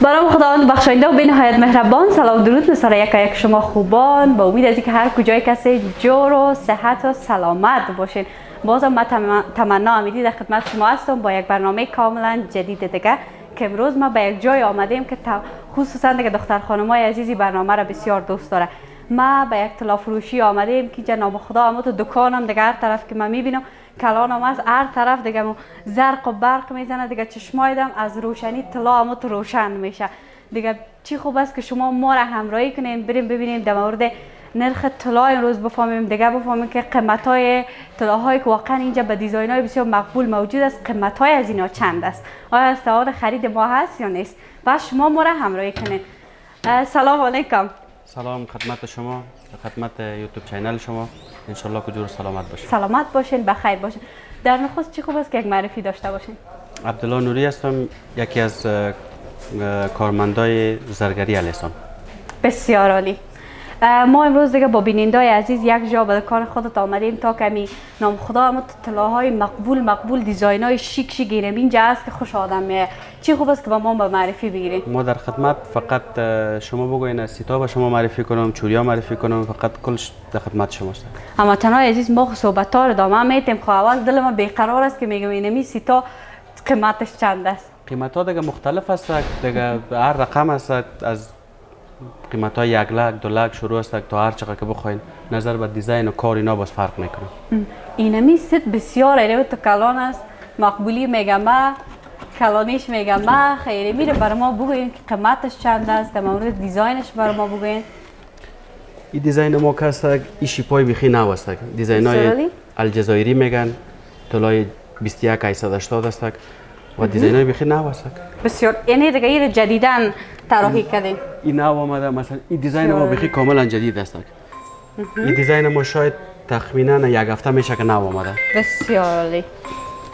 برام خداوند بخشاینده و بی‌نهایت مهربان، سلام و درود به سر یک شما خوبان. با امید از اینکه هر کجای کسی جور و صحت و سلامت باشین. بازم من تمنا امیدی در خدمت شما هستم با یک برنامه کاملا جدید دیگه که امروز ما به یک جای آمدیم که خصوصا دیگه دختر خانمای عزیزی برنامه را بسیار دوست داره. ما به یک طلا فروشی آمدیم که جناب خدا اما تو دکانم دیگه هر طرف که من میبینم کلانم از هر طرف دیگه زرق و برق میزنه دیگه، چشمایدم از روشنی طلا اما تو روشن میشه دیگه. چی خوب است که شما ما را همراهی کنین، بریم ببینیم در مورد نرخ طلا امروز بفهمیم دیگه، بفهمیم که قیمت های طلاهایی که واقعا اینجا به دیزاین های بسیار مقبول موجود است، قیمت های از اینا چند است، آیا استعداد خرید ما هست یا نیست. بس شما ما را همراهی کنین. سلام علیکم. سلام خدمت شما، خدمت یوتیوب چینل شما. انشالله که جور سلامت باشین. سلامت باشین، بخیر باشین. در نخست چی خوب است که یک معرفی داشته باشین. عبدالله نوری هستم، یکی از کارمندای زرگری الهسان. بسیار عالی. ما امروز دیگه با بینندای عزیز یک جا به کار خودت آمدیم تا کمی نام خدا اما طلاهای مقبول دیزاینای شیک گیریم اینجا است که خوش آدم میه. چی خوب است که با ما به معرفی بگیریم. ما در خدمت، فقط شما بگوین از سیتا به شما معرفی کنم، چوریا معرفی کنم، فقط کلش در خدمت شماست. اما تنهای عزیز ما صحبت ها رو ادامه میتیم. خب اول دل ما بیقرار است که میگم اینمی سیتا قیمتش چند است. قیمت ها دیگه مختلف است دیگه، هر رقم است، از قیمت های 1 لک 2 لک شروع است تا هر چقدر که بخواین، نظر به دیزاین و کار اینا باز فرق میکنه. اینمی ست بسیار ایره تو کلان است، مقبولی میگم ما، کلانیش میگم ما، خیلی میره برای ما بگوین که قیمتش چند است، در مورد دیزاینش برای ما بگوین. این دیزاین ما که است این شیپای بیخی نو است، دیزاین های الجزایری میگن، طلای 21880 است و دیزاین های بیخی نو است. بسیار، یعنی دیگه این جدیدن طراحی کردین. این نو آمده، مثلا این دیزاین ما بیخی کاملا جدید است. این دیزاین ما شاید تخمینا یک هفته میشه که نو آمده. بسیار عالی.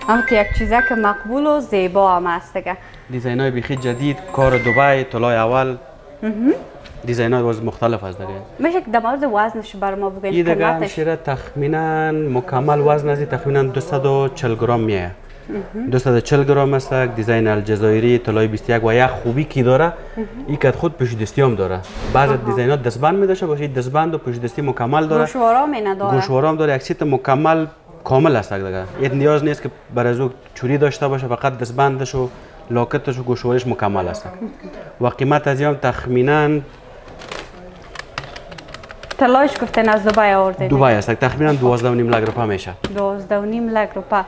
اما یک چیزه که مقبول و زیبا هم است دیگه. دیزاین های بیخی جدید، کار دبی، طلای اول. دیزاین های باز مختلف است دیگه. میشه که در مورد وزنش بر ما بگین. این دیگه همشیره تخمینا مکمل وزن از تخمینا 240 گرم میه. 240 گرم است. دیزاین الجزایری طلای 21 و یک خوبی کی داره، این که خود پشت هم داره. بعضی دیزاین ها دستبند میداشه باشه، دستبند و پشت دستی مکمل داره. گوشوارام نداره. گوشوارام داره، یک سیت مکمل کامل است دیگه. این نیاز نیست که برای زو چوری داشته باشه، فقط دستبندش و لاکتش و گوشوارش مکمل است. و قیمت از این تخمینا طلایش گفتن از دبی آورده. دبی است، تخمینا 12.5 لک روپیه میشه. 12.5 لک روپیه.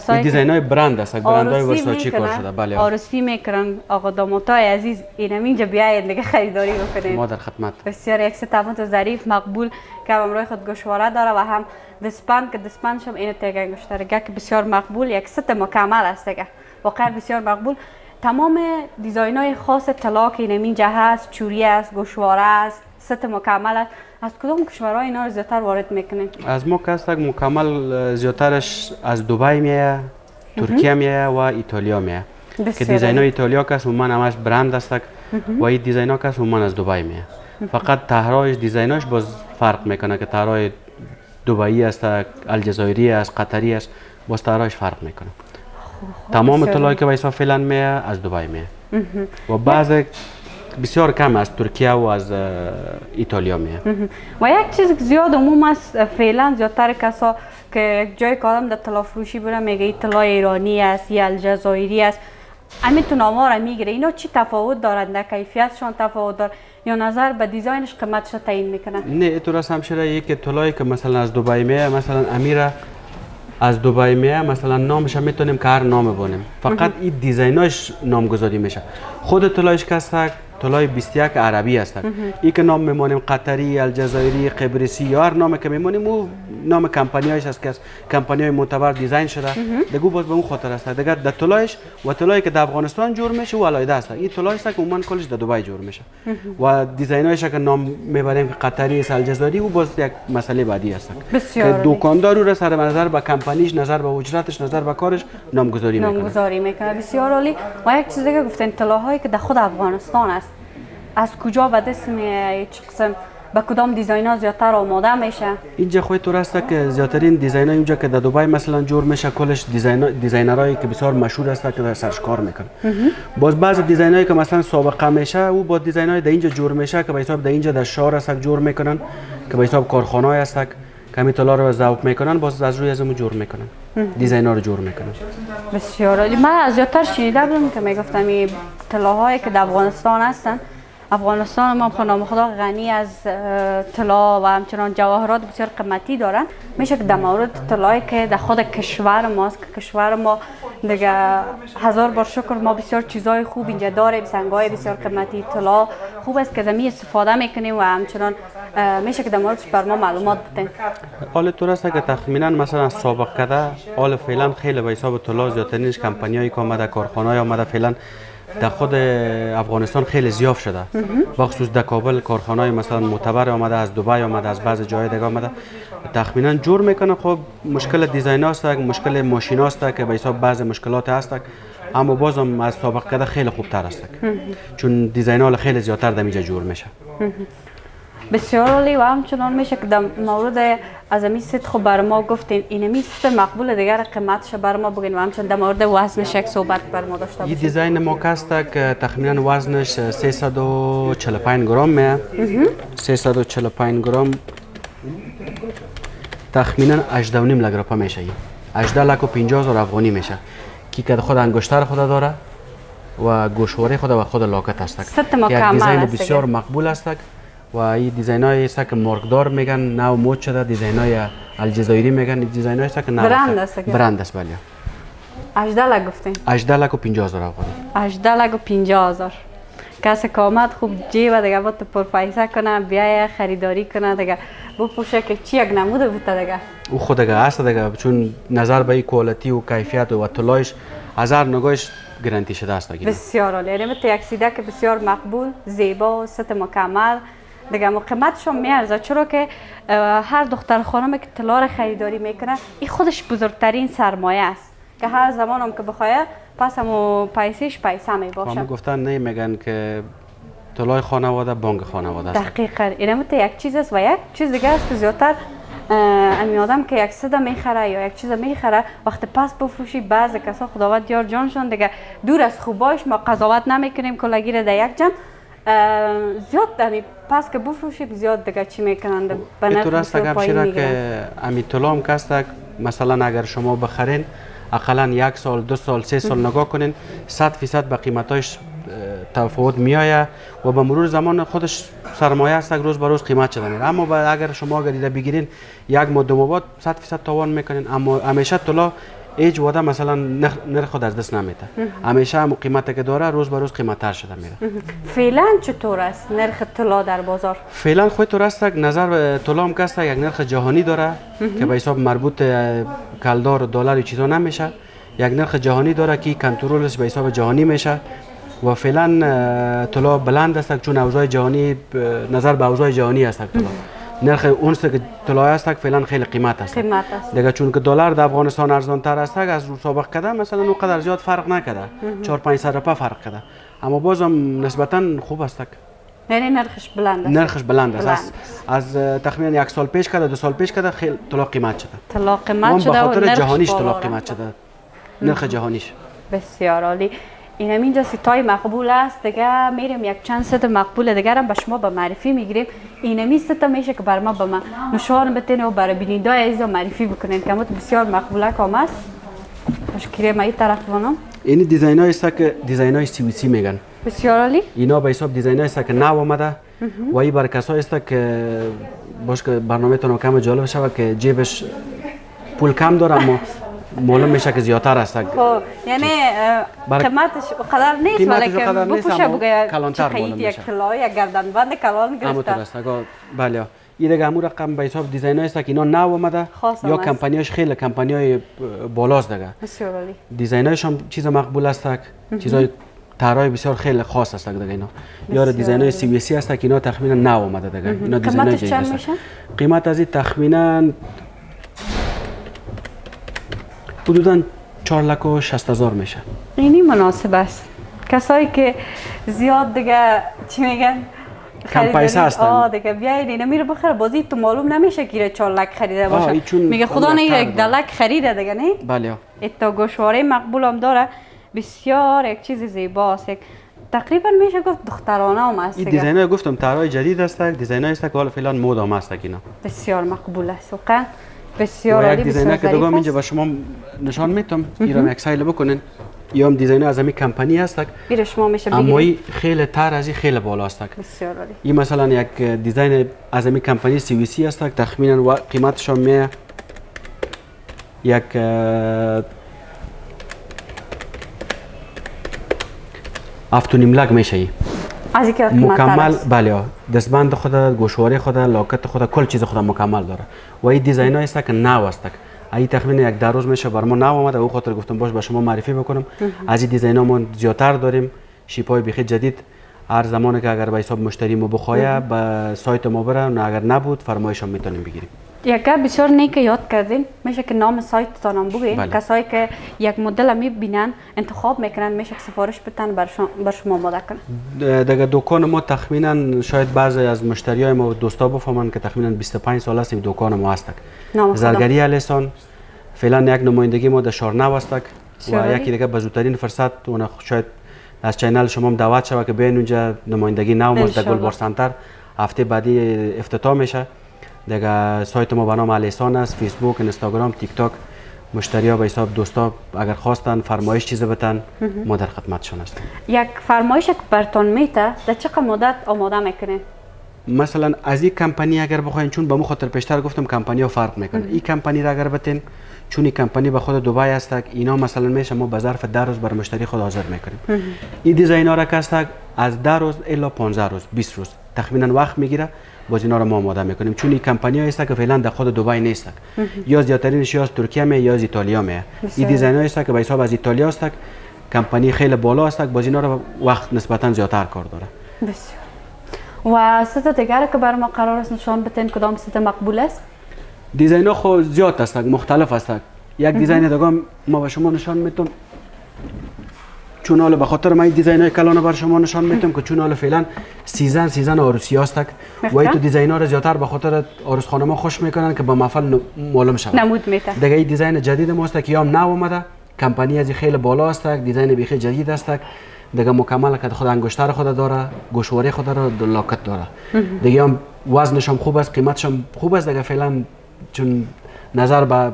این دیزاین های برند است، برند های ورساچی کار شده. بله، آرسی میکنن. آقا دامادای عزیز اینم اینجا بیاید دیگه خریداری بکنید. ما در خدمت. بسیار یک ستمت ظریف مقبول که همراه خود گوشواره داره و هم دستبند که دستبندش هم اینو تیگه گشتاره که بسیار مقبول، یک ست مکمل است دیگه، واقعا بسیار مقبول. تمام دیزاین های خاص طلا که اینم اینجا هست، چوری است، گوشواره است، ست مکمل است. از کدوم کشورها اینا رو زیادتر وارد میکنین؟ از ما که هستک مکمل زیادترش از دبی میه، ترکیه میه و ایتالیا میه. که دیزاین های ایتالیا که عموما همش برند است و این دیزاین ها که عموما از دبی میه. فقط طرحش دیزایناش باز فرق میکنه که طرح دبی است، الجزایری است، قطری است، باز طرحش فرق میکنه. تمام طلایی که وایسا فعلا میه از دبی میه و بعض بسیار کم از ترکیه و از ایتالیا میه. و یک چیز زیاد عموم است فعلا، زیادتر کسا که جای کارم در طلا فروشی برم میگه این طلا ایرانی است یا الجزایری است، همین تو نامه را میگیره. اینا چی تفاوت دارند؟ در کیفیتشان تفاوت دار یا نظر به دیزاینش قیمتش تعیین میکنن؟ نه، اینطور است همشیره. یک طلایی که مثلا از دبی میه، مثلا امیره از دبی میه، مثلا نامش هم میتونیم که هر نام بونیم، فقط این دیزایناش نامگذاری میشه. خود طلایش که است طلای 21 عربی است. این که نام میمونیم قطری، الجزایری، قبرسی یا هر نام که میمونیم او نام کمپانیایش است که کمپانیای معتبر دیزاین شده دیگه، باز به اون خاطر است دیگه. در طلایش و طلایی که در افغانستان جور میشه و علایده است. این طلای است که عموما کلش در دبی جور میشه و دیزاینایش که نام میبریم که قطری است، الجزایری، او باز یک مسئله بعدی است که دکاندار رو سر نظر به کمپانیش، نظر به اجرتش، نظر به کارش نامگذاری میکنه. بسیار عالی. و یک چیز دیگه گفتن طلاهایی که در خود افغانستان است، از کجا به دست میاد؟ چه قسم به کدام دیزاین ها زیادتر آماده میشه؟ اینجا خود تو راسته که زیادترین دیزاین ها اینجا که در دبی مثلا جور میشه کلش دیزاینرایی که بسیار مشهور هستند که در سرش کار میکنن. باز بعض دیزاینایی که مثلا سابقه میشه او با دیزاینای در اینجا جور میشه که به حساب در اینجا در شهر هست جور میکنن که به حساب کارخانه‌ای هست که می طلا رو ذوق میکنن باز از روی ازمون جور میکنن دیزاینا رو جور میکنن. بسیار عالی. من از زیادتر شنیده بودم که میگفتم این طلاهایی که در افغانستان هستن، افغانستان ما خدا خدا غنی از طلا و همچنان جواهرات بسیار قیمتی دارن. میشه که در مورد طلایی که در خود کشور ماست که کشور ما دیگه هزار بار شکر ما بسیار چیزای خوب اینجا داریم، سنگای بسیار قیمتی، طلا خوب است که زمین استفاده میکنیم و همچنان میشه که در موردش بر ما معلومات بدین. حال تو راست که تخمینا مثلا از سابق کده حال فعلا خیلی به حساب طلا زیادترینش کمپانیایی که آمده کارخانه‌ای آمده فعلا در خود افغانستان خیلی زیاد شده. بخصوص در کابل کارخانه‌ای مثلا معتبر آمده، از دبی آمده، از بعض جای دیگه آمده تخمینا جور میکنه. خب مشکل دیزاین است، مشکل ماشین است که به حساب بعض مشکلات هست اما بازم از سابق کده خیلی خوبتر است چون دیزاین ها خیلی زیادتر در اینجا جور میشه. بسیار عالی. و همچنان میشه که در مورد از این ست خب بر ما گفتین اینمی ست مقبول دیگر قیمتش بر ما بگین و همچنان در مورد وزنش یک صحبت بر ما داشته باشید. این دیزاین ما است که تخمینا وزنش 345 گرم میه. 345 گرم تخمینا 18.5 لگرپا میشه. 18,50,000 افغانی میشه که خود انگشتر خود داره و گوشواره خود و خود لاکت است. ست مکمل دیزاین است. بسیار مقبول است و این دیزاینای است که مارکدار میگن، نو مود شده، دیزاینای الجزایری میگن، این دیزاینای است که برند است. برند است. بله 18 لک گفتین. 18,50,000 افغانی. 18,50,000. کسی که آمد خوب جیب دیگه با تو پرپایسه کنه بیای خریداری کنه دیگه بپوشه که چی یک نموده بوده دیگه او خود دیگه است دیگه چون نظر به کوالیتی و کیفیت و طلایش هزار نگاهش گارانتی شده است دیگه. بسیار عالی. یعنی یک سیده که بسیار مقبول، زیبا، ست مکمل دیگه قیمتش هم میارزه چرا که هر دختر خانمی که طلا را خریداری میکنه این خودش بزرگترین سرمایه است که هر زمان هم که بخواه پس همو پیسه می باشه. همه گفتن نه میگن که طلای خانواده بانک خانواده است. دقیقاً این یک چیز است و یک چیز دیگه است که زیادتر امی آدم که یک صده میخره یا یک چیز میخره وقتی پس بفروشی بعض کسا خداوند یار جانشان دیگه دور از خوباش ما قضاوت نمیکنیم کلگی را در یک جمع زیاد دمی پس که بفروشیم زیاد دیگه چی میکنن به نرخ پایین میگیرن. که امی طلام کسته مثلا اگر شما بخرین اقلا 1 سال 2 سال 3 سال نگاه کنین 100% به قیمتاش تفاوت میآید و به مرور زمان خودش سرمایه است روز به روز قیمت شده میره. اما اگر شما اگر دیده بگیرین یک ماه دو ماه بعد 100% تاوان میکنین. اما همیشه طلا هیچ وقت مثلا نرخ خود از دست نمیده. همیشه هم قیمتی که داره روز به روز قیمت‌تر شده میره. فعلا چطور است نرخ طلا در بازار؟ فعلا خودت راست نظر به طلا هم کسته یک نرخ جهانی داره که به حساب مربوط کلدار و دلار و چیزا نمیشه. یک نرخ جهانی داره که کنترلش به حساب جهانی میشه و فعلا طلا بلند است چون اوضاع جهانی نظر به اوضاع جهانی است طلا. نرخ اونس که طلا است فعلا خیلی قیمت است. دیگه چون که دلار در افغانستان ارزان تر است از رو سابق کده مثلا اونقدر زیاد فرق نکرده. 4-5 روپیه فرق کرده. اما بازم نسبتا خوب است. یعنی نرخش بلند است. نرخش بلند است. از تقریبا 1 سال پیش کده 2 سال پیش کده خیلی طلا قیمت شده. طلا قیمت شده و و نرخش جهانیش طلا قیمت شده. نرخ جهانیش. بسیار عالی. این اینجا سیتای مقبول است دیگه میریم یک چند ست مقبول دیگر هم به شما به معرفی میگیریم. اینمی ست میشه که بر ما به من نشان بتین و برای بیننده عزیز معرفی بکنین که بسیار مقبوله کام است. مشکلی ما این طرف بانم. این دیزاینای است که دیزاینای CVC میگن. بسیار عالی. اینا به حساب دیزاینای است که نو آمده و این بر کسایی است که باش که برنامه تون کم جالب شود که جیبش پول کم داره اما معلوم میشه که زیادتر است. خب یعنی قیمتش اقدر نیست ولی که بپوشه بگه چقدر یک طلا یک گردنبند کلان گرفته. بله این دیگه همون رقم به حساب دیزاینای است که اینا نو آمده یا کمپانیاش خیلی کمپانیای بالاست دیگه. بسیار عالی. دیزاینایش هم چیز مقبول است. چیزای طراحی بسیار خیلی خاص است دیگه اینا. یا دیزاینای CVC است که اینا تقریبا نو آمده دیگه. اینا دیزاینای جدید است. قیمت از این تقریبا حدوداً 4,60,000 میشه. اینی مناسب است. کسایی که زیاد دیگه چی میگن کم پیسه هستن. دیگه بیاین اینا میره بخره بازی تو معلوم نمیشه که 4 لک خریده باشه. میگه خدا نه 1 لک خریده دیگه نه. بله. ایتا گوشواره مقبول هم داره، بسیار یک چیز زیباست. یک تقریبا میشه گفت دخترانه هم است. این دیزاینای گفتم طرحهای جدید است، دیزاینای است که حالا فعلا مد هم است اینا. بسیار مقبول است واقعا. بسیار عالی. یک دیزاینر که دوام اینجا با شما نشان میتم ایرام یک سایل بکنین. یا هم دیزاینر از همین کمپانی است. بیره شما میشه بگیرید. اما این خیلی تر از این خیلی بالا است. بسیار عالی. این مثلا یک دیزاین از همین کمپانی CVC است. تخمینا قیمتش هم می یک 7.5 لک میشه ای. از اینکه مکمل بله دستبند خود، گوشواره خود، لاکت خود، کل چیز خود مکمل داره. و این دیزاین است که نو است. ای تقریبا یک 10 روز میشه بر ما نو اومده، او خاطر گفتم باش به شما معرفی بکنم. از این دیزاین ها ما زیادتر داریم، شیپای بیخی جدید. هر زمانی که اگر به حساب مشتری ما بخواه به سایت ما بره، اگر نبود فرمایش هم میتونیم بگیریم. یکه بسیار نیک یاد کردین، میشه که نام سایت تانم بگین. بله. کسایی که یک مدل میبینن انتخاب میکنن میشه که سفارش بدن بر شما آماده کنن. دیگه دکان ما تخمینا شاید بعضی از مشتریای ما دوستا بفهمن که تخمینا 25 سال است این دکان ما هست. زرگری الیسان فعلا یک نمایندگی ما در شارنو است و یکی دیگه به زودترین فرصت اون شاید از چینل شما هم دعوت شوه که بیاین اونجا نمایندگی نو ما در گلبار سنتر هفته بعدی افتتاح میشه. دیگه سایت ما به نام الیسان است، فیسبوک، اینستاگرام، تیک تاک. مشتری‌ها به حساب دوستا اگر خواستن فرمایش چیزی بتن ما در خدمتشون هستیم. یک فرمایش که برتون میته در چقدر مدت آماده میکنین؟ مثلا از این کمپانی اگر بخواین، چون به مو خاطر پیشتر گفتم کمپانی ها فرق میکنه. این کمپانی را اگر بتین، چون این کمپانی به خود دبی است، اینا مثلا میشه ما به ظرف 10 روز بر مشتری خود حاضر میکنیم. این دیزاین ها را که است از 10 روز الی 15 روز 20 روز تقریبا وقت میگیره، باز اینا رو ما آماده میکنیم. چون این کمپانی هست که فعلا در خود دبی نیست، یا زیادترینش یا از ترکیه می یا از ایتالیا می. این دیزاین هست که به حساب از ایتالیا است، کمپانی خیلی بالا است، باز اینا رو وقت نسبتا زیادتر کار داره. بسیار. و ست دیگر که بر ما قرار است نشان بدین کدام ست مقبول است؟ دیزاین ها خود زیاد است، مختلف است. یک دیزاین دیگه ما به شما نشان میتونم، چون حالا به خاطر ما این دیزاین های کلان بر شما نشان میتونم که چون حالا فعلا سیزن عروسی است و این تو دیزاین ها رو زیادتر به خاطر عروس خانم ها خوش میکنن که با محفل معلوم شود. نمود میته. دیگه این دیزاین جدید ما است که یا نو اومده، کمپانی از خیلی بالا است، دیزاین بیخی جدید است. دیگه مکمل که خود انگشتر خود داره، گوشواره خود داره، لاکت داره. دیگه هم وزنش هم خوب است، قیمتش هم خوب است. دیگه فعلا چون نظر به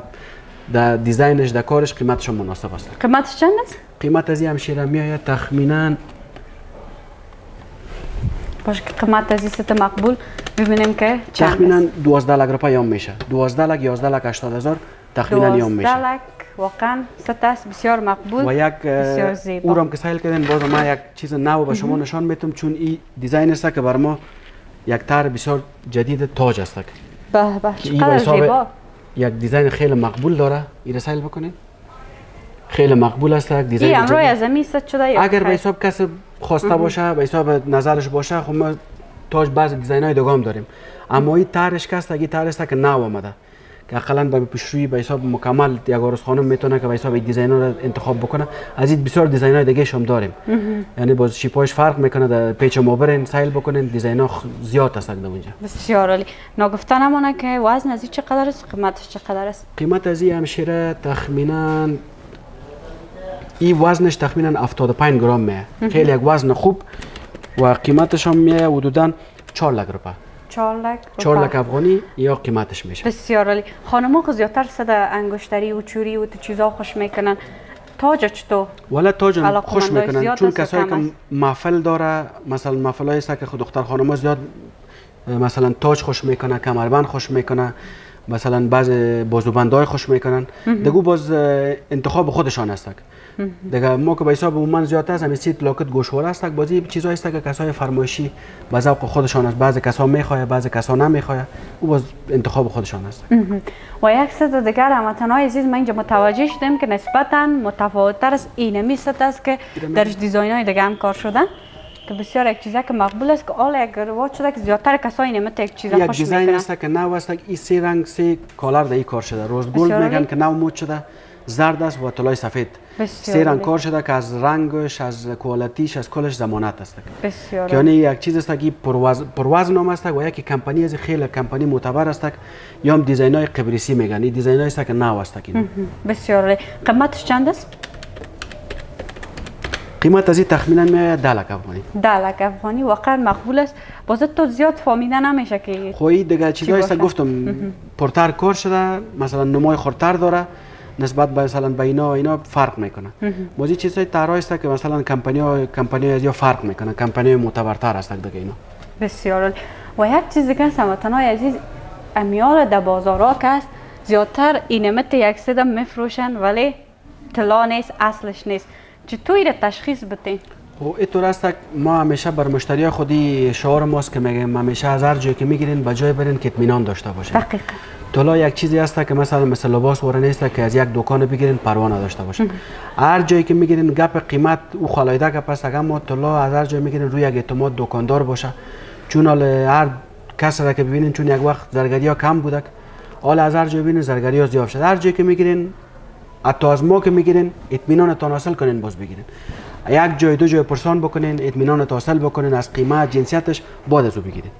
در دیزاینش در کارش قیمتش هم مناسب است. قیمتش چند است؟ قیمت از این همشیره میآید تخمینا باشه که قیمت از این ست مقبول ببینیم که چند تخمینا 12 لک روپیه یام میشه. 12 لک 11 لک 80 هزار تخمینا یام میشه. 12 لک واقعا ست است، بسیار مقبول و یک بسیار زیبا. اورم که سایل کردن باز ما یک چیز نو به شما نشان میتونم، چون این دیزاین است که بر ما یک طرح بسیار جدید تاج است. به به چقدر زیبا. یک دیزاین خیلی مقبول داره. این سایل بکنین. خیلی مقبول است دیزاین. این امروز از می ست شده یا اگر به حساب کسی خواسته باشه، به حساب نظرش باشه، خب ما تاج بعض دیزاین های دیگه هم داریم. اما این طرحش که است، این طرح است که نو آمده که اقلا به پیشروی به حساب مکمل یک عروس خانم میتونه که به حساب دیزاین ها رو انتخاب بکنه. از این بسیار دیزاین های دیگه هم داریم. یعنی باز شیپاش فرق میکنه، در پیچ ما برین سایل بکنین، دیزاین ها زیاد است در اونجا. بسیار عالی. نگفته نمونه که وزن از این چقدر است، قیمتش چقدر است؟ قیمت از این همشیره تخمینا این وزنش تخمینا 75 گرم میه. خیلی یک وزن خوب و قیمتش هم میه حدودا 4 لک روپیه. 4 لک افغانی یا قیمتش میشه. بسیار عالی. خانم‌ها خو زیادتر صد انگشتری و چوری و تو چیزا خوش میکنن. تاج چطور؟ والا تاج خوش میکنن، چون کسایی که محفل داره، مثلا محفلای است که خود دختر خانم‌ها زیاد مثلا تاج خوش میکنه، کمربند خوش میکنه، مثلا بعض بازوبندای خوش میکنن. دیگه باز انتخاب خودشان است. دیگه ما که به حساب من زیاد است، همین سیت لاکت گوشواره است، بازی چیزایی است که کسای فرمایشی به ذوق خودشان است. بعضی کسا میخواه، بعضی کسا نمیخواه، او باز انتخاب خودشان است. و یک ست دیگر هموطنان عزیز ما اینجا متوجه شدیم که نسبتا متفاوت‌تر از اینمی ست است که درش دیزاین‌های دیگه هم کار شدن که بسیار یک چیزی که مقبول است که حالا اگر وقت شده که زیادتر کسایی نمیت یک چیز خوش میکنن. یک دیزاین است که نو است، این سه رنگ سه کالر در این کار شده. روز گلد میگن که نو مود شده. زرد است و طلای سفید. سه رنگ کار شده که از رنگش، از کوالتیش، از کلش ضمانت است. بسیار. که یعنی یک چیز است که پروازن نام است و یک کمپانی از خیلی کمپانی معتبر است یا هم دیزاینای قبرسی میگن. این دیزاین است که نو است که بسیار. قیمتش چند است؟ قیمت از این تخمینا می 10 لک افغانی. 10 لک افغانی واقعا مقبول است. باز تو زیاد فهمیده نمیشه که خوی دیگه چیزایی است گفتم پرتر کار شده، مثلا نمای خردتر داره نسبت به مثلا به اینا فرق میکنه. موزی چیزای طراحی است که مثلا کمپانی از یا فرق میکنه، کمپانی معتبرتر است دیگه اینا. بسیار عالی. و یک چیز دیگه هموطنان عزیز امیال در بازارها که است زیادتر اینمت یک سده میفروشن ولی طلا نیست، اصلش نیست. چطوری را تشخیص بدین؟ خب اینطور است ما همیشه بر مشتری خودی شعار ماست که میگیم همیشه از هر جایی که میگیرین به جای برین که اطمینان داشته باشین. دقیقاً. طلا یک چیزی است که مثل لباس وره نیست که از یک دکان بگیرین پروا نداشته باشین. هر جایی که میگیرین گپ قیمت او خالایده گپ است، اما طلا از هر جایی میگیرین روی یک اعتماد دکاندار باشه. چون هر کس را که ببینین چون یک وقت زرگری ها کم بوده، حالا از هر جایی ببینین زرگری ها زیاد شده. هر جایی که میگیرین حتی از ما که میگیرین اطمینانتون حاصل کنین باز بگیرین. یک جای دو جای پرسان بکنین اطمینانت حاصل بکنین از قیمت جنسیتش بعد از او بگیرین.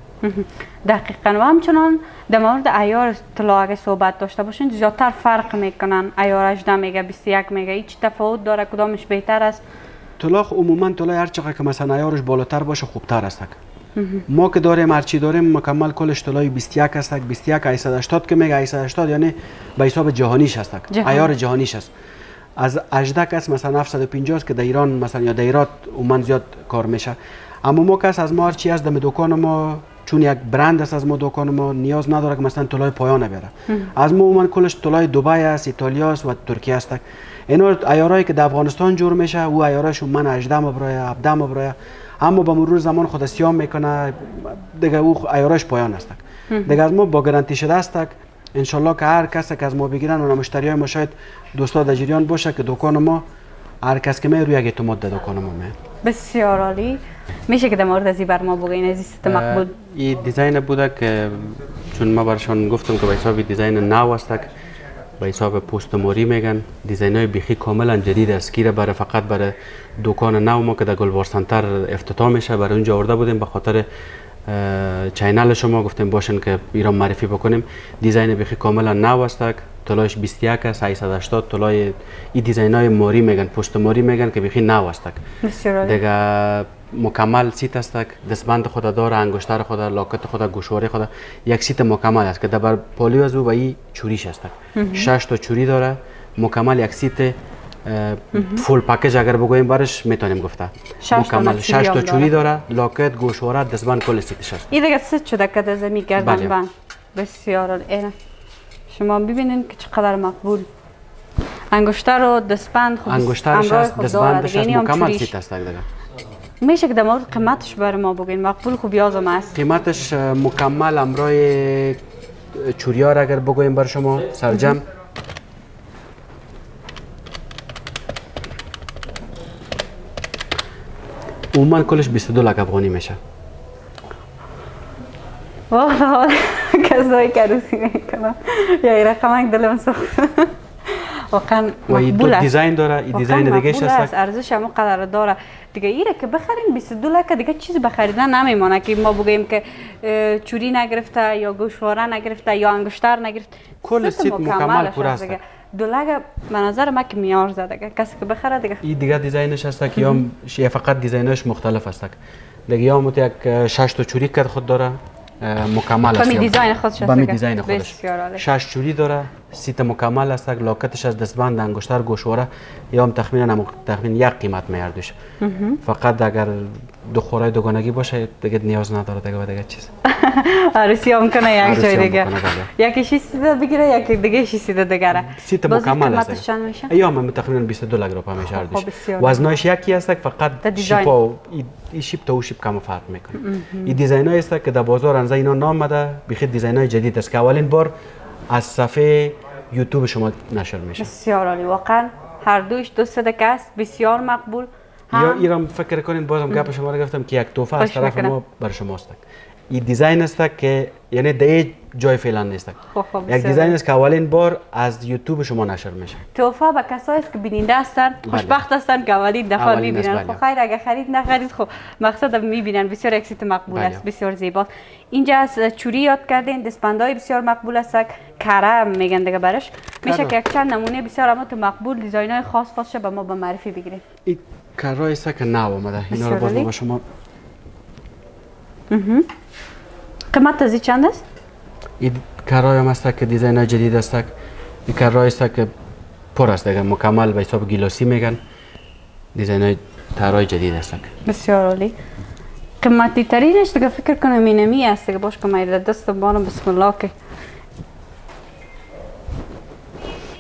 دقیقاً. و همچنان در مورد عیار طلا اگه صحبت داشته باشین زیادتر فرق میکنن. عیار 18 میگه 21 میگه هیچ تفاوت داره؟ کدامش بهتر است؟ طلا عموما طلا هر چقدر که مثلا عیارش بالاتر باشه خوبتر است. ما که داریم هرچی داریم مکمل کلش طلای 21 است. 21 880 که میگه 880 یعنی به حساب جهانیش است. عیار جهانیش است. از 18 کس مثلا 750 که در ایران مثلا یا در ایران عموما زیاد کار میشه. اما ما کس از ما هرچی از دم دکان ما چون یک برند است از ما دکان ما نیاز نداره که مثلا طلای پایان بیاره. از ما عموما کلش طلای دبی است، ایتالیا است و ترکیه است. اینا عیارایی که در افغانستان جور میشه او عیارش من 18 مبرای 17 مبرای اما با مرور زمان خود سیام میکنه دیگه او عیارش پایان است. دیگه از ما با گارانتی شده است ان شاء الله که هر کس که از ما بگیرن و مشتریای ما شاید دوستا در جریان باشه که دکان ما هر کس که می روی یک اعتماد در دکان ما می. بسیار عالی. میشه که در مورد از این بر ما بگین از این مقبول؟ این دیزاین بوده که چون ما برشان گفتم که به حساب دیزاین نو است به حساب پوست موری میگن دیزاینای بیخی کاملا جدید است که برای فقط برای دکان نو ما که در گلوار سنتر افتتاح میشه برای اونجا آورده بودیم به خاطر چینل شما گفتیم باشن که ایران معرفی بکنیم. دیزاین بیخی کاملا نو است. طلایش 21 است 880 طلای این دیزاینای موری میگن پوست موری میگن که بیخی نو است. دیگه مکمل سیت است. دستبند خود داره، انگشتر خود، لاکت خود، گوشواره خود یک سیت مکمل است که در پولیو از او و این چوریش است. 6 تا چوری داره مکمل یک سیت فول پکیج اگر بگوییم برش میتونیم گفته مکمل 6 تا چوری داره لاکت گوشواره دستبند کل سیتش است. این دیگه ست شده که دزمی گردن بند. بسیار عالی. شما ببینین که چقدر مقبول. انگشتر و دستبند خود انگشترش است دستبندش است مکمل سیت است دیگه. میشه که در مورد قیمتش بر ما بگین مقبول خوب یازم است؟ قیمتش مکمل امرای چوریار اگر بگوییم بر شما سرجم عموما کلش 22 لک افغانی میشه. والا کسایی که روسی میکنم یا این رقم دلم سخت واقعا مقبول است. دیزاین داره این دیزاین دیگه است ارزش هم قدر داره دیگه. ایره که بخرین 22 لک دیگه چیز بخریدن نمیمونه که ما بگیم که چوری نگرفته یا گوشواره نگرفته یا انگشتر نگرفت کل سیت مکمل پر است. 2 لک به نظر من که میار زده کسی که بخره دیگه. این دیگه دیزاینش است که یا فقط دیزاینش مختلف است دیگه یا مت یک 6 تا چوری کد خود داره مکمل است. با دیزاین خودش با دیزاین خودش 6 چوری داره سیت مکمل است لاکتش از دستبند انگشتر گوشواره یا هم تخمین یک قیمت میاردش. فقط اگر دو خورای دوگانگی باشه دیگه نیاز نداره دیگه چیز عروسی هم کنه یک جای دیگه یکی 600 بگیره یکی دیگه 600 دیگه سیت مکمل است. یا من تقریبا 22 لک روپا میشه اردش. وزنش یکی است فقط شیپ و این شیپ تا او شیپ کم فرق میکنه. این دیزاینای است که در بازار انزا اینا نام مده بیخی دیزاینای جدید است که اولین بار از صفحه یوتیوب شما نشر میشه. بسیار عالی واقعا هر دویش دو صدقه است بسیار مقبول. یا ایران فکر کنین بازم گپ شما رو گفتم که یک تحفه از طرف ما بر شماست. این دیزاین است که یعنی در جای فعلا نیست. خب یک بسیار دیزاین است که اولین بار از یوتیوب شما نشر میشه. توفا به کسایی است که بیننده هستن، خوشبخت هستن که اولین دفعه اولین است، میبینن. بله. خب خیر اگه خرید نخرید خب مقصد میبینن. بسیار یک سیت مقبول بله. است، بسیار زیباست. اینجا از چوری یاد کردین، دستبندهای بسیار مقبول است، کره میگن دیگه برش. میشه کره. که یک چند نمونه بسیار اما تو مقبول دیزاینای خاص خاصش به ما به معرفی بگیرید. این کارای است که نو آمده. اینا رو بسیار باز عالی. با شما قیمت از این چند است؟ این کارای هم است که دیزاین جدید است. این کارای است که پر است دیگه مکمل به حساب گیلاسی میگن. دیزاین طرای جدید است. بسیار عالی. قیمتی ترینش دیگه فکر کنم اینمی است که باش که من دست بانم بسم الله که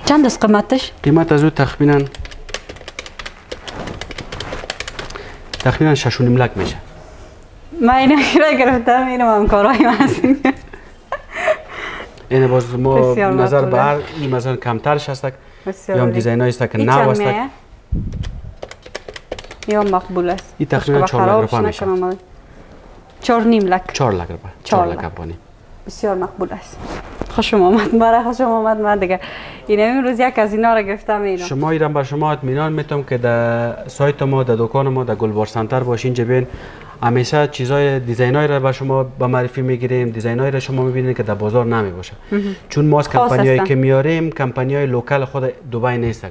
چند است قیمتش؟ قیمت از او تقریبا 6.5 لک میشه. من اینا گرفتم اینم هم کارهای من هست. این باز ما بسیار نظر مقبوله. بر این مثلا کمترش است. بسیار یا هم عالی. دیزاین است که این نو چند است. میایه؟ یا مقبول است. این تقریبا 4 لک روپیه میشه. 4.5 لک. 4 لک روپیه. 4 لک افغانی. بسیار مقبول است. خوشم آمد مرا، خوشم آمد من دیگه این امروز یک از اینا را گرفتم. اینا شما ایران بر شما اطمینان میتونم که در سایت ما، در دکان ما، در گلبار سنتر باشین جبین همیشه چیزای دیزاینای را بر شما به معرفی میگیریم. دیزاینای را شما میبینید که در بازار نمی باشه. چون ما از خاص کمپانیایی هستن. که میاریم کمپانیای لوکال خود دبی نیست.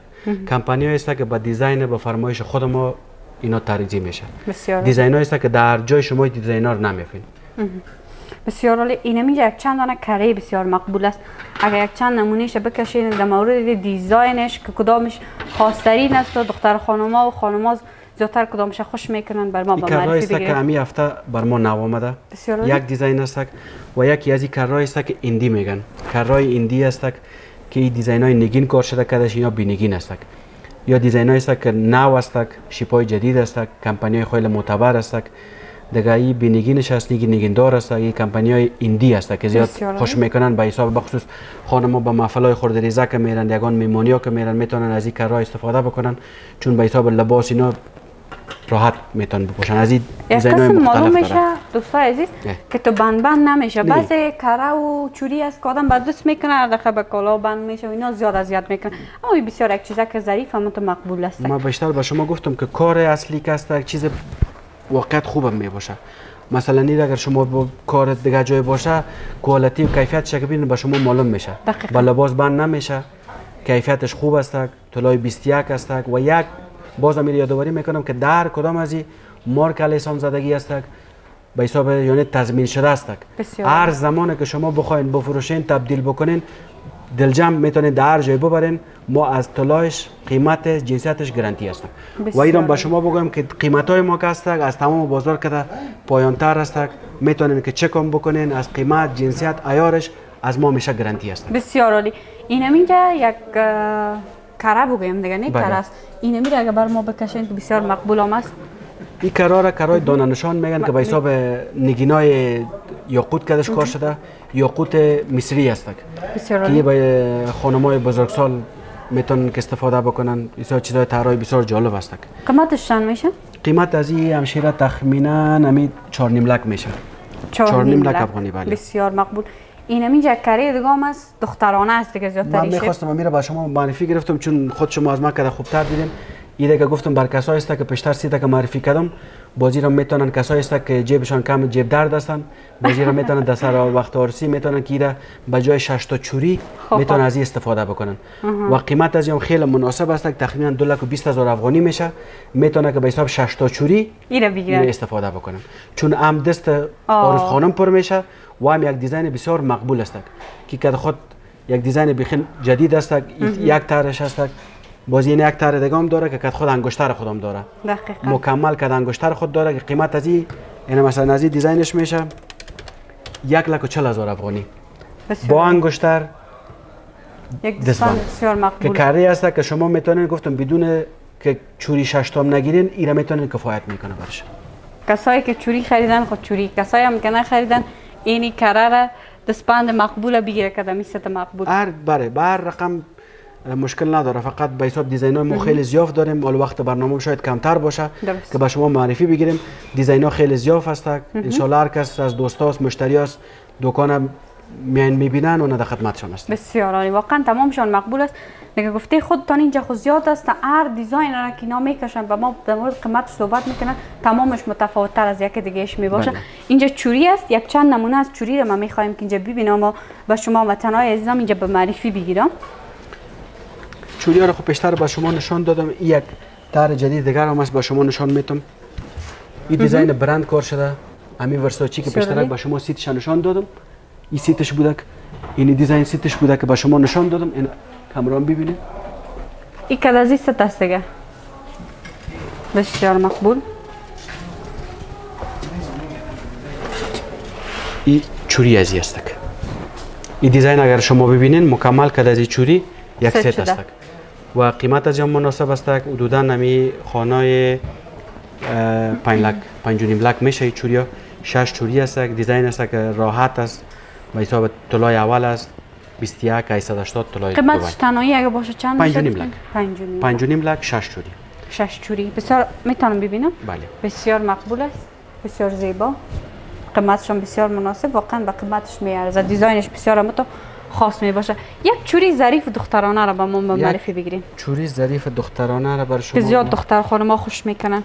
کمپانیایی است که با دیزاین با فرمایش خود ما اینا ترجیح میشه. بسیار دیزاینایی است که در جای شما این دیزاینا رو نمیافین. بسیار عالی. اینم اینجا یک چند دانه کره بسیار مقبول است. اگر یک چند نمونهش بکشین در مورد دیزاینش که کدامش خاص‌ترین است و دختر خانوما و خانوما زیادتر کدامش خوش میکنن بر ما این به کارای معرفی است که بگیرید. امی هفته بر ما نو آمده. بسیار عالی. یک دیزاین است و یکی از این کارای است که ایندی میگن. کارای ایندی است که این دیزاینای نگین کار شده کدش اینا بینگین است. یا دیزاینای است که نو است، شیپای جدید است، کمپانیای خیلی معتبر است. دیگه ای بینگینش است، نگیندار است. این کمپانیای ایندی است که زیاد بسیار خوش عالی. میکنن به حساب بخصوص خانم‌ها به محفل‌های خردریزه که میرن، یگان میمونیا که میرن میتونن از این کارا استفاده بکنن چون به حساب لباس اینا راحت میتونن بپوشن. از این یک دیزاین‌های قسم معلوم مختلف میشه داره. دوستای عزیز نه. که تو بند نمیشه. نه. بعضی کره و چوری است که آدم به دست میکنه دقیقه به کالا بند میشه و اینا زیاد اذیت میکنه. اما این بسیار یک چیزه که ظریف و مقبول است. ما بیشتر به شما گفتم که کار اصلی که است یک چیز واقعیت خوبم می باشه. مثلا این اگر شما با کار دیگه جای باشه کوالیتی و کیفیتش که ببینید به شما معلوم میشه. دقیقاً. با لباس بند نمیشه، کیفیتش خوب است، طلای 21 است و یک باز هم یادآوری میکنم که در کدام از این مارک لیسانس زدگی است به حساب یعنی تضمین شده است. بسیار. هر زمانی که شما بخواین بفروشین تبدیل بکنین دلجم میتونید در هر جای ببرین. ما از طلایش قیمت جنسیتش گارانتی است. و بسیار ایران به شما بگم که قیمت های ما که است از تمام بازار که پایانتر است. میتونین که چک هم بکنین از قیمت جنسیت عیارش از ما میشه گارانتی است. بسیار عالی. اینم اینجا یک کره بگویم دیگه نه بله. کره است. اینم اینجا اگر بر ما بکشین که بسیار مقبول هم است. این کرای دانه نشان میگن که به حساب نگینای یاقوت کدش کار شده. یاقوت مصری است بسیار که عالی. به خانمای بزرگسال میتونن که استفاده بکنن. بسیار چیزای طراحی بسیار جالب است. قیمتش چند میشه؟ قیمت از این همشیره تخمینا 4.5 لک میشه. 4.5 لک افغانی. بله. بسیار مقبول. اینم اینجا کره دیگه هم است دخترانه است دیگه من زیادتریش. میخواستم امیره با شما معرفی گرفتم چون خود شما از من که خوبتر دیدین. این دیگه گفتم بر کسایی است که پیشتر سیده که معرفی کردم بازی را میتونن کسایی است که جیبشان کم جیب درد هستن بازی را میتونن در سر وقت عرسی میتونن که ایره به جای 6 تا چوری میتونن از این استفاده بکنن و قیمت از این خیلی مناسب است. تقریبا 2,20,000 افغانی میشه. میتونه که به حساب 6 تا چوری ایره ایره بگیرن. استفاده بکنن چون هم دست عروس خانم پر میشه و هم یک دیزاین بسیار مقبول است که که خود یک دیزاین بخین جدید است. یک ترش است. بازی این یک تر دیگه هم داره که خود انگشتر خودم داره. دقیقاً. مکمل که انگشتر خود داره که قیمت از این یعنی مثلا از این دیزاینش میشه 1,40,000 افغانی بسیار با عالی. انگشتر یک دستبند. دستبند بسیار که مقبول. کاری است که شما میتونین گفتم بدون که چوری 6 تام نگیرین ایره میتونین کفایت میکنه برش. کسایی که چوری خریدن خود چوری، کسایی هم که نخریدن اینی کره را دستبند مقبول بگیره که در میست مقبول. هر بره بر رقم مشکل نداره، فقط به حساب دیزاین های ما خیلی زیاد داریم، ولی وقت برنامه شاید کمتر باشه درست. که به شما معرفی بگیریم. دیزاین ها خیلی زیاد هست، ان شاء الله هر کس از دوستاست مشتریاست دکان میان میبینن و در خدمتشان هست. بسیار عالی، واقعا تمامشان مقبول است. دیگه گفته خودتان اینجا خود زیاد است، هر دیزاین را که اینا میکشن و ما در مورد قیمت صحبت میکنن تمامش متفاوت تر از یکی دیگه اش میباشه. اینجا چوری است، یک چند نمونه از چوری را ما میخوایم که اینجا ببینم و به شما وطنای عزیزم اینجا به معرفی بگیرم. چوری ها رو خب پیشتر به شما نشان دادم، این یک طرح جدید دیگر هم است به شما نشان میتم. این دیزاین برند کار شده، همین ورساچی که پیشتر به شما سیتش نشان دادم، این سیتش بوده، این دیزاین سیتش بوده که به شما نشان دادم. این کامران ببینید، این کلازی ست است دیگه، بسیار مقبول. این چوری ازی است. این دیزاین اگر شما ببینین مکمل کلازی چوری یک ست است و قیمت از هم مناسب است. حدودا نمی خانه 5 لک میشه. این چوری ها 6 چوری است، دیزاین است که راحت است و حساب طلای اول است 21 880 طلای دبی. قیمتش تنهایی اگه باشه چند میشه؟ 5.5 لک. 5.5 لک 6 چوری. 6 چوری بسیار میتونم ببینم؟ بله. بسیار مقبول است، بسیار زیبا، قیمتش هم بسیار مناسب، واقعا به قیمتش میارزه، دیزاینش بسیار هم خاص می باشه. یک چوری ظریف دخترانه را به ما معرفی بگیریم. چوری ظریف دخترانه را بر شما که زیاد دختر خانم‌ها خوش میکنن.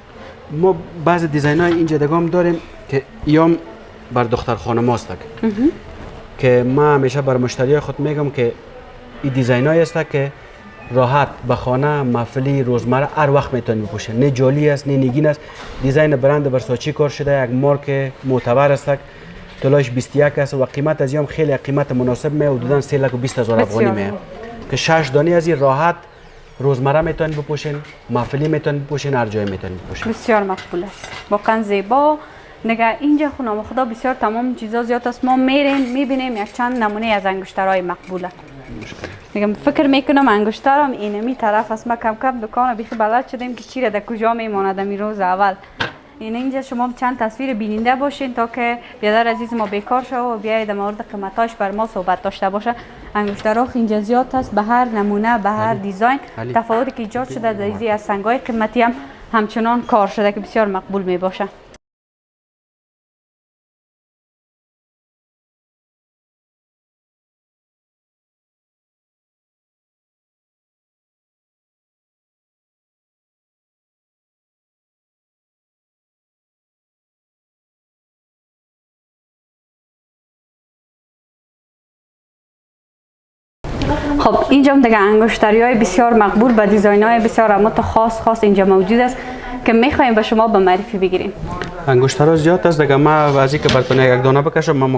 ما بعضی دیزاین‌های اینجا دگام داریم که ایام بر دختر خانم‌هاست که ما همیشه بر مشتریای خود میگم که این دیزاین‌هایی است که راحت به خانه، محفلی، روزمره هر وقت میتونید بپوشید. نه جالی است نه نگین است. دیزاین برند ورساچی کار شده، یک مارک معتبر است. طلایش 21 است و قیمت از این خیلی قیمت مناسب می حدودا 3,20,000 افغانی می که 6 دانه از این راحت روزمره میتونید بپوشین، محفلی میتونید بپوشین، هر جای میتونید بپوشین. بسیار مقبول است، واقعا زیبا. نگاه اینجا خونم خدا بسیار تمام چیزا زیاد است. ما میریم میبینیم یک چند نمونه از انگشترهای مقبوله. میگم فکر میکنم انگشترم اینمی طرف است. ما کم کم دکان بیخی بلد شدیم که چی را در کجا میماند می روز اول. اینجا شما چند تصویر بیننده باشین تا که بیادر عزیز ما بیکار شد و بیاید در مورد قیمتاش بر ما صحبت داشته باشه. انگشترها اینجا زیاد هست، به هر نمونه، به هر دیزاین تفاوتی که ایجاد شده در این از سنگ‌های قیمتی هم همچنان کار شده که بسیار مقبول می باشه. خب اینجا هم دیگه انگشتری‌های بسیار مقبول با دیزاین‌های بسیار خاص اینجا موجود است که می‌خوایم به شما به معرفی بگیریم. انگشترها زیاد است دیگه. ما از اینکه براتون یک دانه بکشم، من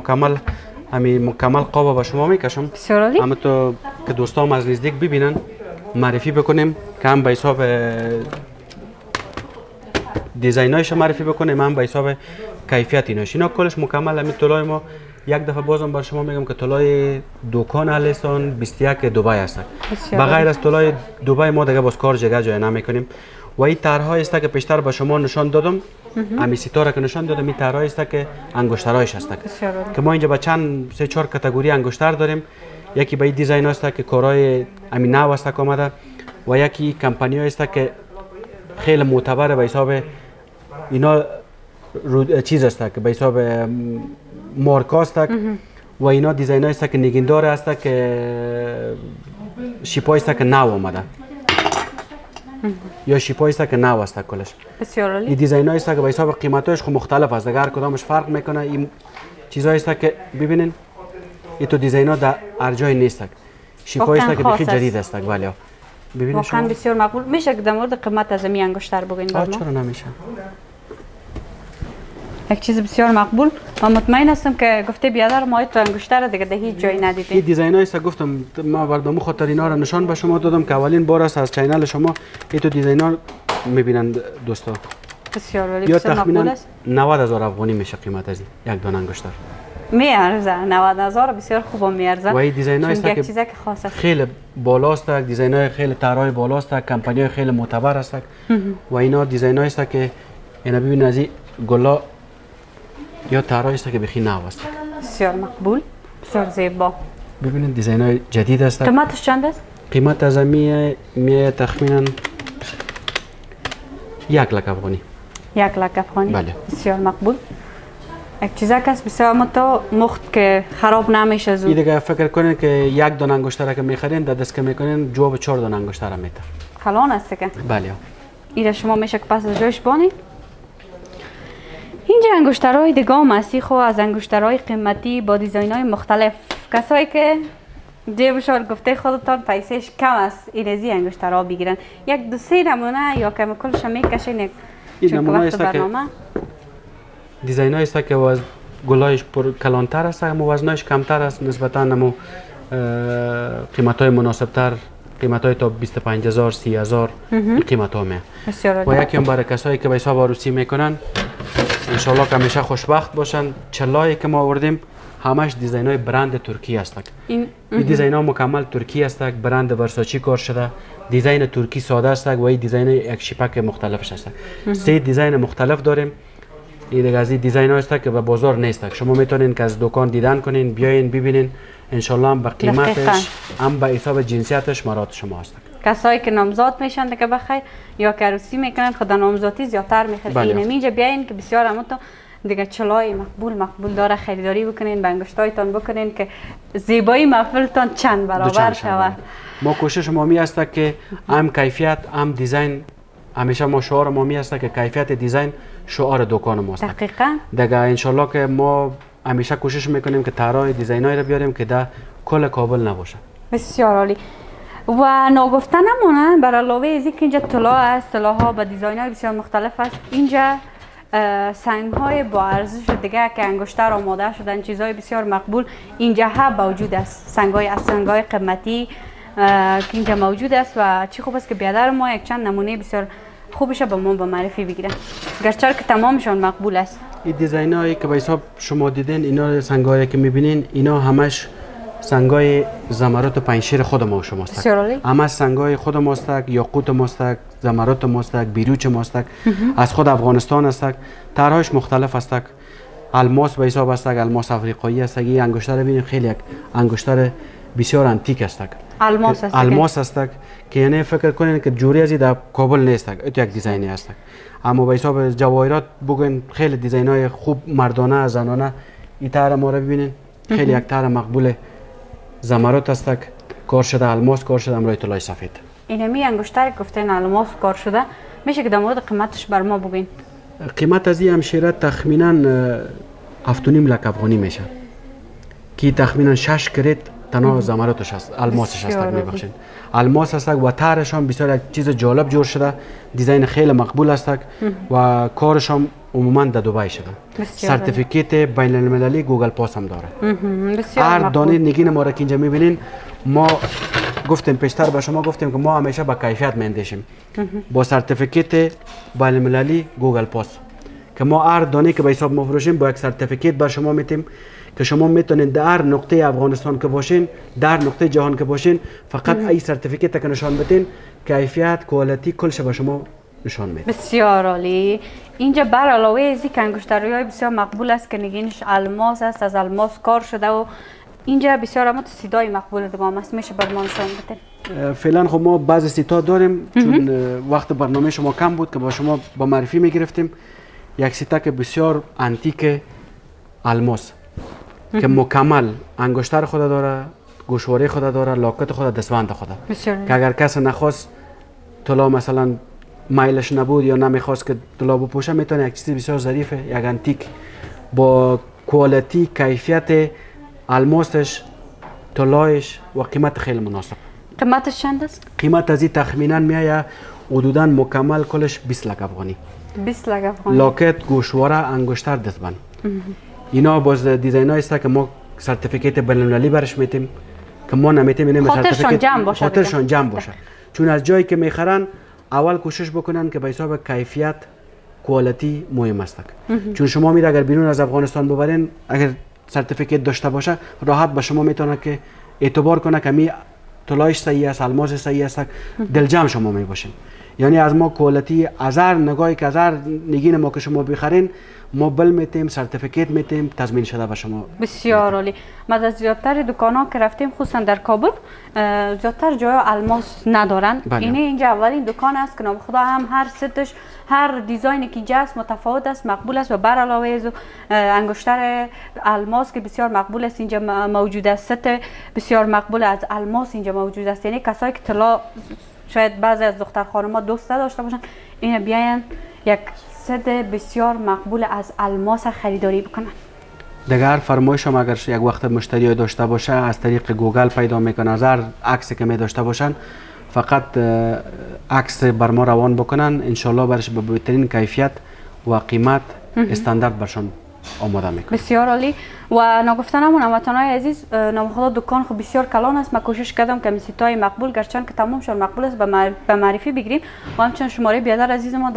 مکمل قاب به شما میکشم. بسیار عالی. اما تو که دوستام از نزدیک ببینن، معرفی بکنیم که هم به حساب دیزاینایش معرفی بکنیم، هم به حساب کیفیت ایناش. اینا کلش مکمل همین طلای ما. یک دفعه بازم بر شما میگم که طلای دکان الستان 21 دبی است. بغیر از طلای دبی ما دیگه باز کار جای نمیکنیم. و این طرح‌ها است که پیشتر به شما نشان دادم، همین ستاره که نشان دادم، این طرح‌ها است که انگشترهایش است که ما اینجا با چند 3-4 کاتگوری انگشتر داریم. یکی به این دیزاین است که کارهای همین نو است آمده و یکی کمپانی است که خیلی معتبر به حساب اینا چیز است که به حساب مارک است و اینا دیزاین است که نگیندار است که شیپای است که نو آمده یا شیپای است که نو است کلش. بسیار عالی. این دیزاین است که به حساب قیمتاش خو مختلف است، هر کدامش فرق میکنه. این چیزایی است که ببینین این تو دیزاین ها در هر جای نیست. شیپای است که بخی جدید است. ولی ببینید واقعا بسیار مقبول. میشه که در مورد قیمت از می انگشتر بگین برام؟ چرا نمیشه؟ یک چیز بسیار مقبول و مطمئن هستم که گفته بیادر ما تو انگشتر دیگه در هیچ جایی ندیدیم. این دیزاین است گفتم ما بردمو خاطر اینا رو نشان به شما دادم که اولین بار است از چینل شما این تو دیزاین ها میبینن دوستا. بسیار عالی، بسیار مقبول است. 90,000 افغانی میشه قیمت از یک دانه انگشتر. میارزه 90,000 بسیار خوب میارزه. و این دیزاین است که چیزی که خاصه خیلی بالاست، دیزاین های خیلی طرای بالاست، کمپانی های خیلی معتبر است و اینا دیزاین است که اینا ببینید از این گلا یا طرای است که بخی نو است. بسیار مقبول، بسیار زیبا. ببینید دیزاین های جدید است. قیمتش چند است؟ قیمت از میه تخمینا 1 لک افغانی. 1 لک افغانی. بله. بسیار مقبول. یک چیزک است بسیار متا مخت که خراب نمیشه زود. این دیگه فکر کنین که 1 دانه انگشتر که میخرین در دست که میکنین جواب 4 دانه انگشتر میده. کلان است که. بله. این شما میشه که پس از جایش بانی. اینجا انگشترهای دیگه هم هستی خو از انگشترهای قیمتی با دیزاین‌های مختلف. کسایی که جیبشان گفته خودتان پیسش کم است این از این انگشترها بگیرن. یک دو سه نمونه یا کم کلش میکشین این نمونه است که دیزاین است که واز گلایش پر کلانتر است اما وزنش کمتر است نسبتا نمو قیمت های مناسب تر قیمت های تا 25000 30000 قیمت ها می و یکی هم برای کسایی که به حساب عروسی میکنن ان شاء الله که همیشه خوشبخت باشن. چلایی که ما آوردیم همش دیزاین های برند ترکی است. این دیزاین ها مکمل ترکی است. برند ورساچی کار شده. دیزاین ترکی ساده است و این دیزاین یک شیپک مختلفش است. 3 دیزاین مختلف داریم. این دیگه از این دیزاین ها است که به بازار نیست. شما میتونین که از دکان دیدن کنین بیاین ببینین ان شاء الله به قیمتش هم به حساب جنسیتش مراد شما است. کسایی که نامزاد میشن دیگه بخیر یا که عروسی میکنن خدا نامزادی زیادتر میخره. این اینجا بیاین که بسیار همون دیگه چلای مقبول داره خریداری بکنین به انگشتایتان بکنین که زیبایی محفلتان چند برابر شود. ما کوشش ما می است که هم کیفیت هم دیزاین همیشه ما شعار ما می است که کیفیت دیزاین شعار دکان ماست. دقیقاً. دیگه ان شاء الله که ما همیشه کوشش میکنیم که طراح دیزاینایی رو بیاریم که در کل کابل نباشه. بسیار عالی. و ناگفته نمونه بر علاوه از اینکه اینجا طلا است، طلاها با دیزاین‌های بسیار مختلف است. اینجا سنگ‌های با ارزش دیگه که انگشتر آماده شدن، چیزهای بسیار مقبول اینجا هم موجود است. سنگ‌های قیمتی که اینجا موجود است و چی خوب است که بیادر ما یک چند نمونه بسیار خوبش به ما به معرفی بگیرن. گرچه که تمامشان مقبول است. این دیزاین‌هایی که به حساب شما دیدین اینا سنگ‌هایی که می‌بینین اینا همش سنگای زمرد و پنشیر خود ما شماست. همه سنگای خود ماست، یاقوت ماست، زمرد ماست، بیروچ ماست، از خود افغانستان است. طرحش مختلف است. الماس به حساب است، الماس افریقایی است. این انگشتر ببینید خیلی یک انگشتر بسیار انتیک است. الماس است که یعنی فکر کنین که جوری ازی در کابل نیست. این یک دیزاینی است. اما به حساب جواهرات بگوین خیلی دیزاین‌های خوب مردانه زنانه این طرح ما رو ببینین خیلی یک طرح مقبول زمرد است. کار شده الماس کار شده امروی طلای سفید. اینمی انگشتر گفتین الماس کار شده میشه که در مورد قیمتش بر ما بگین. قیمت از این همشیره تخمینا 7.5 لک افغانی میشه که تخمینا 6 کرت تنها زمردش است. الماسش است میبخشین. الماس است و طرحش هم بسیار یک چیز جالب جور شده. دیزاین خیلی مقبول است و کارش هم عموما در دبی شده. سرتیفیکیت بین المللی گوگل پاس هم داره. هر دانه نگین ما را که اینجا میبینین ما گفتیم پیشتر به شما گفتیم که ما همیشه با کیفیت میندیشیم. با سرتیفیکیت بین المللی گوگل پاس که ما هر دانه که به حساب مفروشیم با یک سرتیفیکیت بر شما میتیم که شما میتونین در هر نقطه افغانستان که باشین در نقطه جهان که باشین فقط این سرتیفیکیت که نشان بدین کیفیت کوالیتی کلش به شما نشان میده. بسیار عالی. اینجا بر علاوه از اینکه انگشتری‌های بسیار مقبول است که نگینش الماس است از الماس کار شده و اینجا بسیار هم صدای مقبول دیگه است میشه بر ما نشان بدین. فعلا خب ما بعضی سیتا داریم چون وقت برنامه شما کم بود که با شما با معرفی میگرفتیم. یک سیتا که بسیار انتیک الماس که مکمل انگشتر خود داره، گوشواره خود داره، لاکت خود، دستبند خود. که اگر کس نخواست طلا مثلا مایلش نبود یا نمیخواست که طلا بپوشه میتونه یک چیز بسیار ظریفه یک انتیک با کوالیتی کیفیت الماسش طلایش و قیمت خیلی مناسب. قیمتش چند است؟ قیمت از این تخمینا میایه حدودا مکمل کلش 20 لک افغانی. 20 لک افغانی. لاکت، گوشواره، انگشتر، دستبند. اینا باز دیزاینایی است که ما سرتیفیکیت بین‌المللی برش میتیم که ما نمیتیم اینم سرتیفیکیت خاطرشان جمع باشه. چون از جایی که میخرن اول کوشش بکنن که به حساب کیفیت کوالیتی مهم است. چون شما میره اگر بیرون از افغانستان ببرین اگر سرتیفیکیت داشته باشه راحت به شما میتونه که اعتبار کنه که می طلایش صحیح است، الماس صحیح است، دلجم شما میباشین. یعنی از ما کوالیتی هزار نگاهی که هزار نگین ما که شما بخرین ما بل میتیم، سرتیفیکیت میتیم، تضمین شده به شما. بسیار عالی. ما از زیادتر دکان‌ها که رفتیم خصوصا در کابل زیادتر جای الماس ندارن. اینجا اولین دکان است که نام خدا هم هر ستش هر دیزاینی که اینجا است متفاوت است، مقبول است و بر علاوه از انگشتر الماس که بسیار مقبول است اینجا موجود است. ست بسیار مقبول از الماس اینجا موجود است. یعنی کسایی که طلا شاید بعضی از دختر خانم‌ها دوست داشته باشن این بیاین یک ست بسیار مقبول از الماس خریداری بکنن. دیگر فرمایش هم اگر یک وقت مشتری داشته باشه از طریق گوگل پیدا میکنه، از هر عکسی که می داشته باشن فقط عکس بر ما روان بکنن، انشالله برش به بهترین کیفیت و قیمت استاندارد برشان آماده میکنه. بسیار عالی. و نگفتنمون هموطنان عزیز نام خدا دکان خب بسیار کلان است. من کوشش کردم که سیتای مقبول گرچند که تمامشون مقبول است به معرفی بگیریم و همچنین شماره بیادر عزیز ما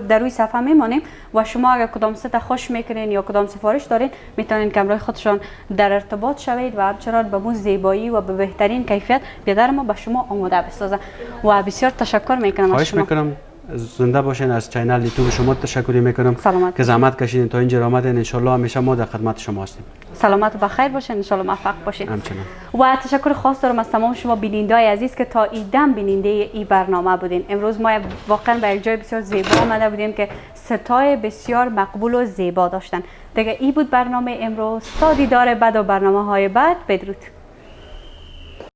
در روی صفحه میمانیم و شما اگر کدام ست خوش میکنین یا کدام سفارش دارین میتونین که همراه خودشان در ارتباط شوید و همچنان به مو زیبایی و به بهترین کیفیت بیادر ما به شما آماده بسازه. و بسیار تشکر میکنم از شما. میکنم زنده باشین. از چینل یوتیوب شما تشکر میکنم که زحمت کشیدین تا اینجا آمدین. ان شاء الله همیشه ما در خدمت شما هستیم. سلامت و بخیر باشین، ان شاء الله موفق باشین. همچنین. و تشکر خاص دارم از تمام شما بیننده‌های عزیز که تا ایدم بیننده این برنامه بودین. امروز ما واقعا به یک جای بسیار زیبا آمده بودیم که ستای بسیار مقبول و زیبا داشتن. دیگه این بود برنامه امروز. تا دیدار بعد و برنامه‌های بعد. بدرود.